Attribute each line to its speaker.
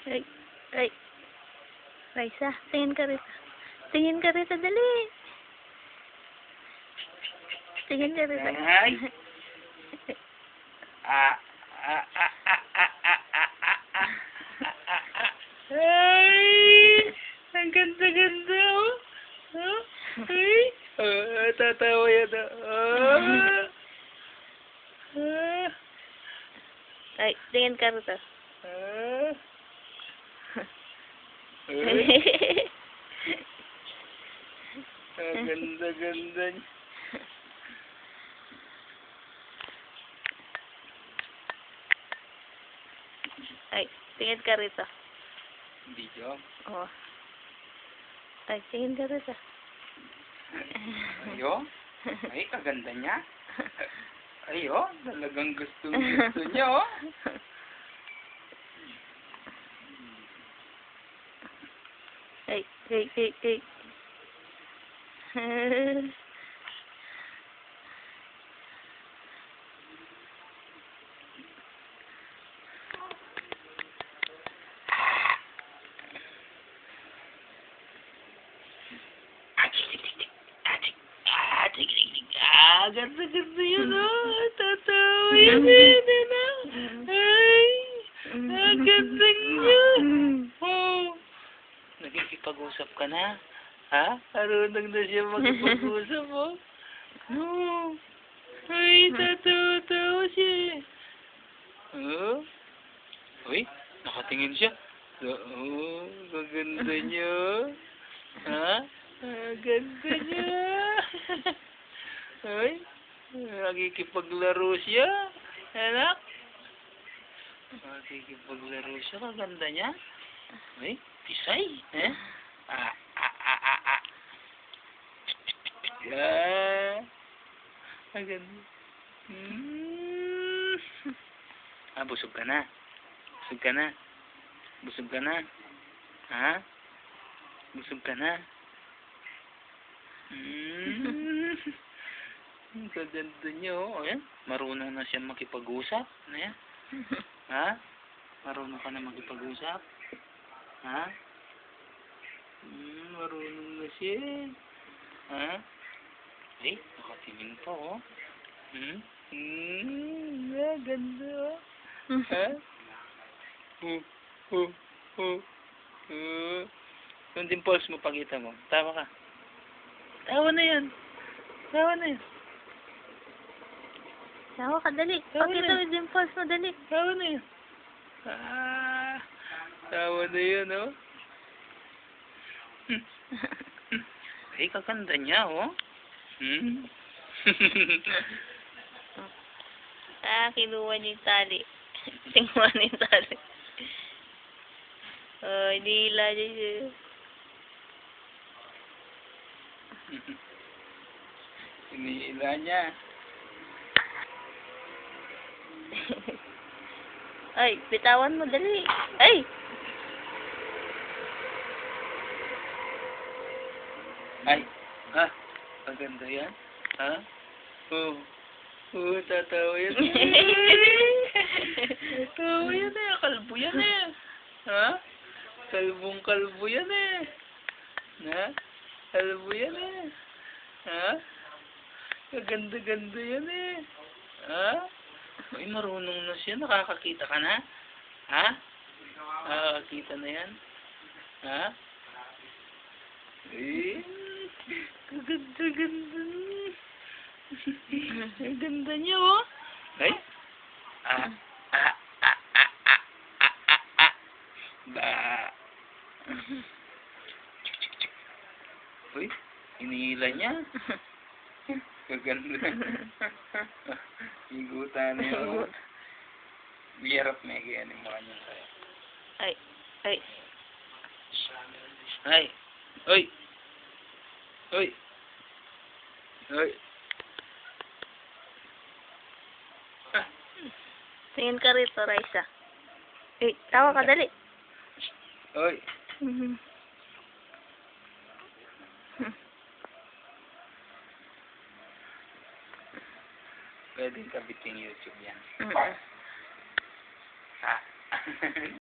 Speaker 1: Ay, ay. Raisa, tingin ka rito. Tingin ka rito, dali. Tingin ka rito.
Speaker 2: Ay. Ay! Ang ganda-ganda, oh. Huh? Ay! Tatawa yan,
Speaker 1: Ay, tingin ka rito.
Speaker 2: Ang ganda-ganda niya.
Speaker 1: Ay, tingin ka rito.
Speaker 2: Video?
Speaker 1: Oh. Ay, tingin ka rito.
Speaker 2: Ayo? Ay, kaganda niya. Ayo, talagang gusto niya, oh.
Speaker 1: Ay, ay, ay, ay.
Speaker 2: Ganda-ganda yun, oh. Tatawa yan, Ay, ang ganda niya. Oh. Nakikipag-usap ka na? Ha? Marunong na siya makipag-usap, oh. Oh. Ay, tatawa-tawa siya. Oh. Uy, nakatingin siya. Oh, gaganda niya. Ha? Ganda niya. Ay, nakikipaglaro siya. Anak. Nakikipaglaro siya. Kaganda niya. Ay, pisay. Eh? Maganda. Busog ka na. Busog ka na. Busog ka na. Ha? Busog ka na. Ang ganda niya, oh. Ayan. Marunong na siya makipag-usap. Ano yan? Ha? Marunong ka na makipag-usap? Ha? Marunong na siya. Ha? Ay, nakatingin pa, oh. Ganda, oh. Ha? Yung dimples mo, pakita mo. Tawa ka. Tawa na yan. Tawa na yan.
Speaker 1: Tawa ka, dali. Pakita mo yung dimples mo, dali.
Speaker 2: Tawa na yan. Tawa na yan, oh. Ay, kaganda niya, oh.
Speaker 1: Kinuha niya yung tali. Kinuha niya yung tali. Oh, hinihila niya siya.
Speaker 2: Hinihila niya.
Speaker 1: Ay, bitawan mo, dali. Ay!
Speaker 2: Ay, ha? Maganda yan? Ha? Tatawa yan. Tatawa yan eh. Kalbo yan eh. Ha? Kalbong-kalbo yan eh. Ha? Kalbo yan eh. Ha? Kaganda-ganda yan eh. Ha? Ay, marunong na siya. Nakakakita ka na? Ha? Nakakakita na yan? Ha? Eh? Kaganda-ganda. Ang ganda niya, oh. Ay? Ba. Uy, hinihila niya. Kaganda. Higutan niya. Biyarap may ganyan yung mga niya kaya.
Speaker 1: Ay, ay.
Speaker 2: Ay. Uy. Uy. Uy.
Speaker 1: Tingin ka rito, Raisa. Eh, tawa ka, dali.
Speaker 2: Uy. Pwedeng kabitin YouTube yan. Ha?